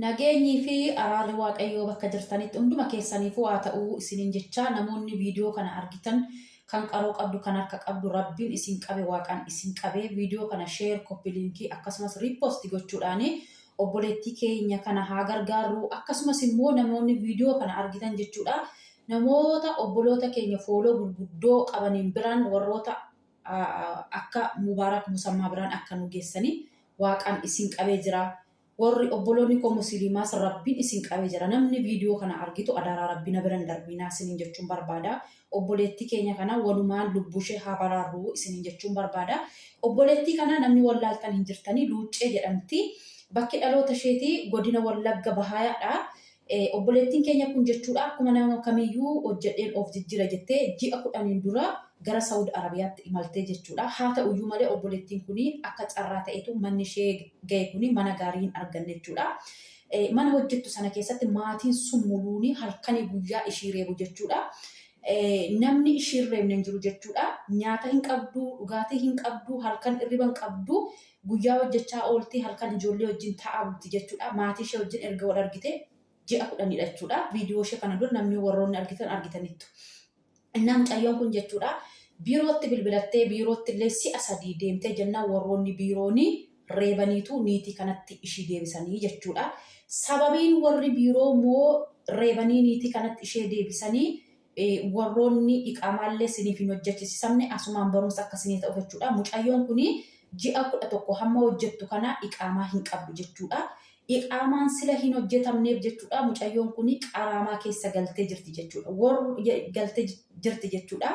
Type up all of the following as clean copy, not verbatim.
Nageenyi fi araarri waaqayyoo bakka jirtanitti hunduma keessaniifuu haa ta'uu isiniin jecha namoonni viidiyoo kana argitan kan qaroo qabdu kan harka qabdu rabbiin isin qabe waaqaan isin qabe viidiyoo kana sheer koppii liinkii akkasumas riipoostii gochuudhaan obboleettii keenya kana haa gargaaru akkasumas immoo namoonni viidiyoo kana argitan jechuudha namoota obboloota keenya fooloo gurguddoo qabaniin biraan warroota akka Mubaarak Musammaa biraan akka nu geessanii waaqaan isin qabee jira. Warri obboloonni koo musliimaas rabbiin isin qabee jira namni viidiyoo kana argitu adaraa rabbiina biran darbinaa isiniin jechuun barbaada obboleettii keenya kana walumaan lubbushee haa baraarru isiniin jechuun barbaada obboleettii kana namni wallaaltan hin jirtanii Luuccee jedhamti bakki dhaloota isheetii godina Wallagga Bahaayaadha obboleettiin keenya kun jechuudha akkuma nama kamiyyuu hojjedheen of jijjiira jettee ji'a 10 dura gara Saudi Arabiyaatti imaltee jechuudha. Haa ta'uyyuu malee obboleettiin kuni akka carraa ta'etu manni ishee ga'e kuni mana gaarii hin arganne jechuudha. Mana hojjettu sana keessatti maatiin sun muluuni halkanii guyyaa ishii reebu jechuudha. Namni ishii reebne hin jiru jechuudha. Nyaata hin qabdu, dhugaatii hin qabdu, halkan hirriba hin qabdu, guyyaa hojjechaa ooltii halkan ijoollee wajjin taa'aa bulti jechuudha. Maatii ishee wajjin erga wal argite ji'a 10 jechuudha. Viidiyoo ishee kana dura namni warroonni argitanitti. Innaan cayyoon kun jechuudha. Biirootti bilbilattee biirootti illee si'a 3 deemtee jennaan warroonni biirooni reebaniitu niitii kanatti ishii deebisanii jechuudha. Sababiin warri biiroo immoo reebanii niitii kanatti ishee deebisanii warroonni iqaamaallee siniif hin hojjechiisamne asumaan barumsa akkasii ta'u jechuudha. Mucayyoon kuni ji'a 11 hamma hojjettu kana iqaamaa hin qabdu jechuudha. Iqaamaan sila hin hojjetamneef jechuudha. Mucayyoon kuni qaraamaa keessa galtee jirti jechuudha. Galtee jirti jechuudha.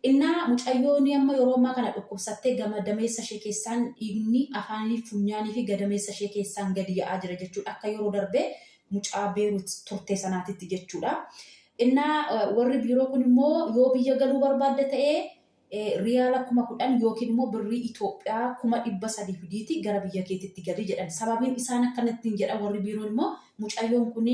Innaa mucayyoon amma yeroo ammaa kana dhukkubsattee gadameessa ishee keessaan dhiigni afaanii funyaanii fi gadameessa ishee keessaan gadi yaa'aa jira jechuudha. Akka yeroo darbee mucaa Beerut turte sanaatitti jechuudha. Innaa warri biiroo kun immoo yoo biyya galuu barbaadde ta'ee riyaala 10,000 yookiin immoo birrii Itoophiyaa 300 fidiiti gara biyya keetitti gadi jedhan. Sababiin isaan akkanattiin jedhan warri biiroon immoo mucayyoon kun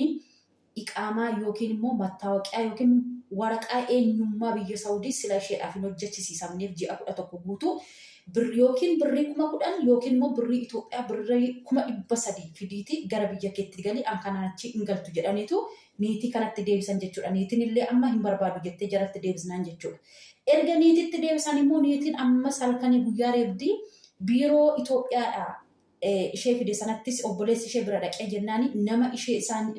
iqaamaa yookiin immoo mattaawoqiyaa yookiin waraqaa eenyummaa biyya Saawudii sila isheedhaaf hin hojjechiisamneef ji'a 11 guutuu yookiin birrii 10,000 yookiin immoo birrii Itoophiyaa birrii 300 fidiiti gara biyya keetti gali an kanaan achi hin galtu jedhaniitu niitii kanatti deebisan jechuudha. Niitiin illee amma hin barbaadu jettee jalatti deebisnaan jechuudha. Erga niititti deebisan immoo niitiin ammas halkanii guyyaa reebdii biiroo Itoophiyaadhaa ishee fide sanattis obboleessi ishee bira dhaqee jennaani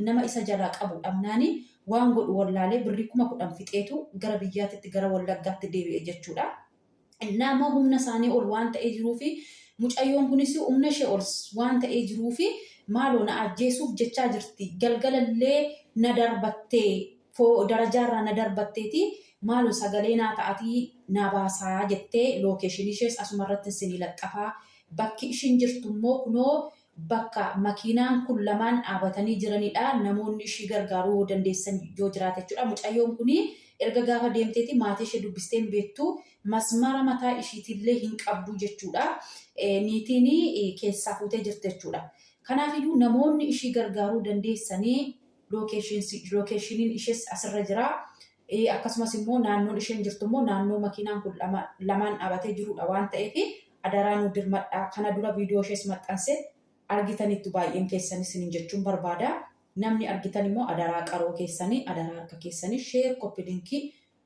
nama isa jalaa qabu dhabnaani waan godhu wallaalee birrii 10,000 fixeetu gara biyyaatti gara Wallaggaatti deebi'e jechuudha. Nama humna isaanii ol waan ta'ee jiruufi mucayyoon kunis humna ishee ol waan ta'ee jiruufi maaloo na ajjeesuuf jechaa jirti. Galgalallee na darbattee darajaarraa na darbatteeti maaloo sagalee naa ta'atii na baasaa jettee lookeeshinii ishees asumarratti isin laxxafaa. Bakki ishiin jirtu immoo kunoo bakka makiinaan kun lamaan dhaabatanii jiranidha. Namoonni ishii gargaaruu dandeessan yoo jiraate jechuudha. Mucayyoon kuni erga gaafa deemteeti maatii ishee dubbistee hin beektu masmara mataa ishiitillee hin qabdu jechuudha. Niitiin keessaa fuutee jirti jechuudha. Kanaafiyyuu namoonni ishii gargaaruu dandeessanii lookeeshiniin ishees asirra jira. Akkasumas immoo naannoon isheen jirtu immoo naannoo makiinaan kun lamaan dhaabatee jirudha waan ta'eef adaraa nu dirmadhaa kana dura viidiyoo ishees maxxanse argitanitti baay'een keessanii isiniin jechuun barbaada. Namni argitan immoo adaraa qaroo keessanii adaraa harka keessanii sheer koppii liinkii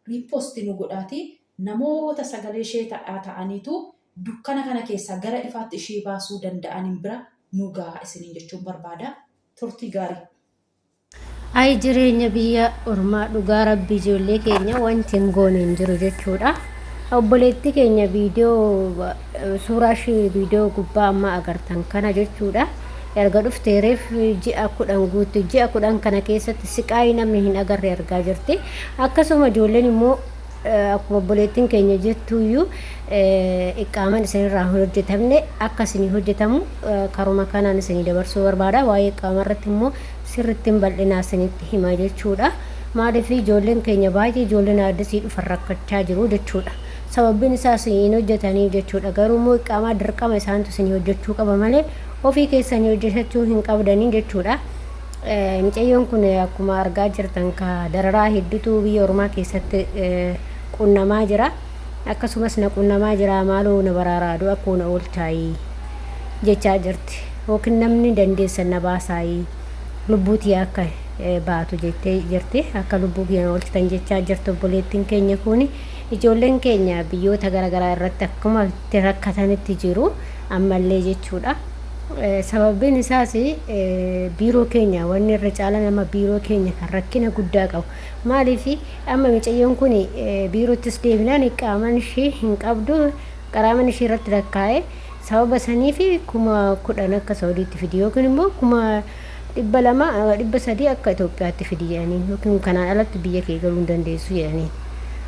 riipoostii nu godhaati namoota sagalee ishee ta'aniitu dukkana kana keessaa gara ifaatti ishee baasuu danda'aniin bira nu gahaa isiniin jechuun barbaada. Turtii gaarii. Ay jireenya biyya ormaa dhugaa rabbii ijoollee keenya wanti hin goone hin jiru jechuudha. Obboleettii keenya viidiyoo suuraa ishee viidiyoo gubbaa amma agartan kana jechuudha. Erga dhuftee reef ji'a 10 guutu ji'a 10 kana keessatti siqaayii namni hin agarre argaa jirti. Akkasuma ijoolleen immoo akkuma obboleettiin keenya jettuuyyuu iqaaman isinirraa hojjetamne akka isinii hojjetamu karuma kanaan isinii dabarsuu barbaada. Waa'ee iqaama irratti immoo sirriitti bal'inaa isinitti himaa jechuudha. Maaliif ijoolleen keenya baay'ee ijoolleen addasii dhufan rakkachaa jiru jechuudha. Sababiin isaas hin hojjetanii jechuudha. Garuu immoo iqaamaa dirqama isaantu isinii hojjechuu qaba malee ofii keessanii hojjechuu hin qabdanii jechuudha. Mucayyoon kun akkuma argaa jirtan ka dararaa hedduutu biyya ormaa keessatti qunnamaa jira. Akkasumas na qunnamaa jira maaloo na baraaraadhu akkuma oolchaayii jechaa jirti. Yookiin namni dandeessan na baasaayii lubbuutii akka baatu jettee jirti. Akka lubbuu keenya oolchitan jechaa jirtu obboleettiin keenya kuni. Ijoolleen keenya biyyoota garaagaraa irratti akkuma itti rakkatanitti jiru ammallee jechuudha. Sababiin isaas biiroo keenya wanni irra caala nama biiroo keenya kan rakkina guddaa qabu. Maaliif amma mucayyoon kun biiroottis deebinaan qaaman ishee hin qabdu qaraaman ishee irratti rakkaa'e sababa saniif 10,000 akka Saawudiitti fidi yookiin immoo 200 300 akka Itoophiyaatti fidi jedhanii yookiin kanaan alatti biyya kee galuu hin dandeessu jedhanii.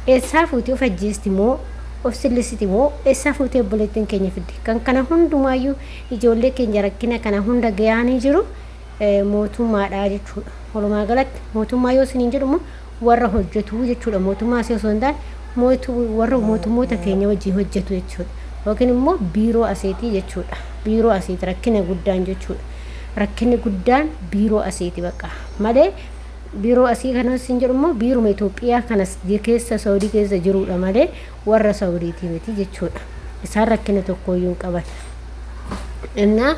Eessaa fuutee of ajjeesti moo of sillisiiti moo eessaa fuutee obboleettiin keenya fiddi? Kan kana hundumaayyuu ijoollee keenya rakkina kana hunda gayaanii jiru mootummaadha jechuudha. Walumaa galatti mootummaa yoo isiniin jedhumu warra hojjetu jechuudha. Mootummaa asii osoo hin taane warra mootummoota keenya wajjin hojjetu jechuudha. Yookiin immoo biiroo aseetii jechuudha. Biiroo aseeti rakkina guddaan jechuudha. Rakkinni guddaan biiroo aseeti bakka malee biiroo asii kanas hin jedhumoo biiruma Itoophiyaa kanas keessa Saawudii keessa jirudha malee warra Saawudiitii miti jechuudha. Isaan rakkina tokkoyyuu hin qaban. Innaa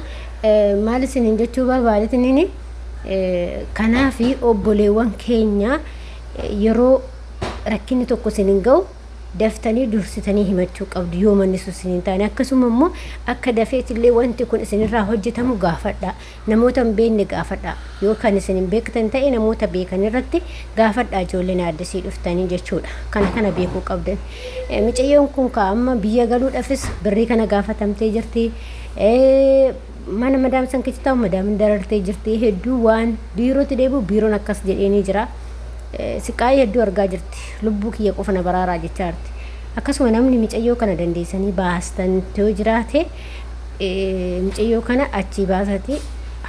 maal isiniin jechuu barbaadeetiniin kanaaf obboleewwan keenya yeroo rakkinni tokko isiniin ga'u daftanii dursitanii himachuu qabdu yoo manni sun isiniin taane. Akkasuma immoo akka dafeetillee wanti kun isinirraa hojjetamu gaafadha. Namoota hin beekne gaafadha. Yoo kan isin hin beektan ta'e namoota beekan irratti gaafadha ijoolleen addasii dhuftanii jechuudha. Kana beekuu qabdan. Mucayyoon kun amma biyya galuudhaafis birrii kana gaafatamtee jirti. Mana madaamsan keessa taa'u madaamin darartee jirti. Hedduu waan biirootti deebi'u biiroon akkas jedheenii jira. Siqaayii hedduu argaa jirti. Lubbuu kiyya qofa na baraaraa jechaa jirti. Akkasuma namni mucayyoo kana dandeessanii baastan yoo jiraate mucayyoo kana achii baasati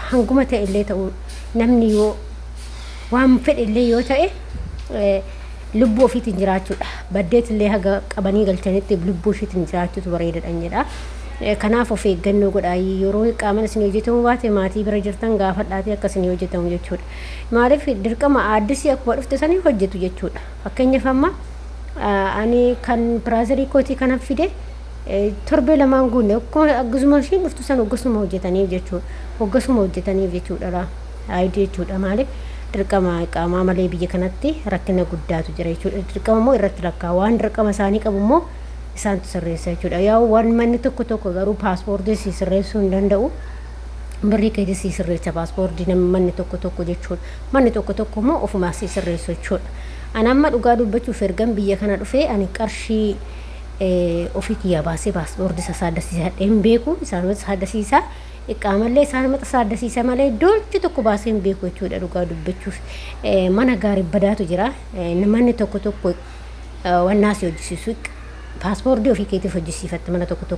hanguma ta'e illee ta'u namni yoo waan fedhe illee yoo ta'e lubbuu ofiitiin jiraachuudha. Baddeet illee haga qabanii galchanitti lubbuu ofiitiin jiraachuutu bareedaadhaan jedha. Kanaaf of eeggannoo godhaa. Yeroo qaaman isin hojjetamu baate maatii bira jirtan gaafadhaatee akka isin hojjetamu jechuudha. Maaliif dirqama aaddisii akkuma dhufte sanii hojjetu jechuudha. Fakkeenyaaf amma ani kan piraazarii kootii kana fide torbee lamaan guunne akkasuma isheen dhuftu san hoggasuma hojjetaniif jechuudha. Hoggasuma hojjetaniif jechuudha. Aayidii jechuudha. Maaliif dirqama qaamaa malee biyya kanatti rakkina guddaatu jira jechuudha. Dirqama immoo irratti rakkaa waan dirqama isaanii qabu immoo isaantu sirreessa jechuudha. Yaa waan manni tokko garuu paaspoortii si sirreessuu hin danda'u. Birrii keetii si sirreessa paaspoortii manni tokko jechuudha. Manni tokko immoo ofumaa si sirreessu jechuudha. Ani amma dhugaa dubbachuuf ergan biyya kana dhufee ani qarshii ofii kiyyaa baasee paaspoortii isa saaddasiisaa hin beeku. Isaanumatti saaddasiisaa iqaamallee isaanumatti saaddasiisa malee dolchi tokko baasee hin beeku jechuudha dhugaa dubbachuuf. Mana gaarii badaatu jira. Manni tokko wannaasi hojjisiisu paaspoortii ofii keetiif hojjisiifatte mana tokko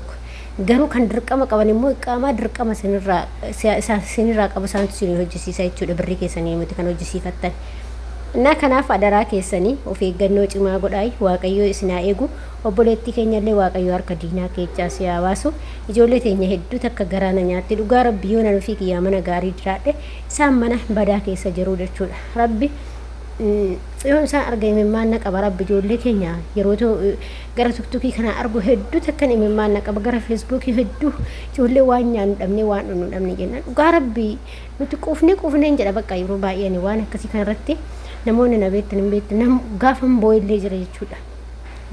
garuu kan dirqama qaban immoo iqaamaa dirqama sinirraa qabu isaantu isin hojjisiisa jechuudha. Birrii keessanii miti kan hojjisiifattan. Innaa kanaaf adaraa keessanii of eeggannoo cimaa godhaa. Waaqayyoo isin haa eegu. Obboleettii keenyallee waaqayyoo harka diinaa keessaa si haa baasu. Ijoollee teenya hedduu takka garaana nyaatti dhugaa rabbi yoo nan ofii kiyyaa mana gaarii jiraadhe isaan mana badaa keessa jiru jechuudha. Rabbi yoo isaan argame maanna qaba. Rabbi ijoollee keenya yeroo gara tiktookii kana argu hedduu takkan maanna qaba. Gara feesbuukii hedduu ijoollee waan nyaannu dhabnee waan dhunnu dhabne jennaan dhugaa rabbi nuti quufneen jedha bakka yeroo baay'een waan akkasii kanarratti namoonni na beektan hin beektan gaafa boo'illee jira jechuudha.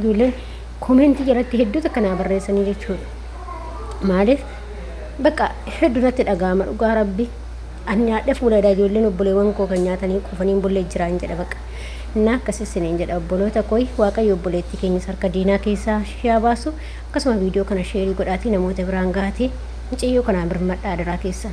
Ijoolleen koomentii jalatti hedduu takka naa barreessanii jechuudha. Maaliif bakka hedduu natti dhaga'ama dhugaa rabbi. Ani nyaadhe fuuladha ijoolleen obboleewwan koo kan nyaatanii quufanii bullee jiraan jedha bakka. Innaa akkasii isiniin jedha obboloota koo waaqayyo obboleettii keenyas harka diinaa keessaa haa baasu. Akkasuma viidiyoo kana sheerii godhaatii namoota biraan gahatee mucayyoo kanaan birmadhaa adaraa keessan.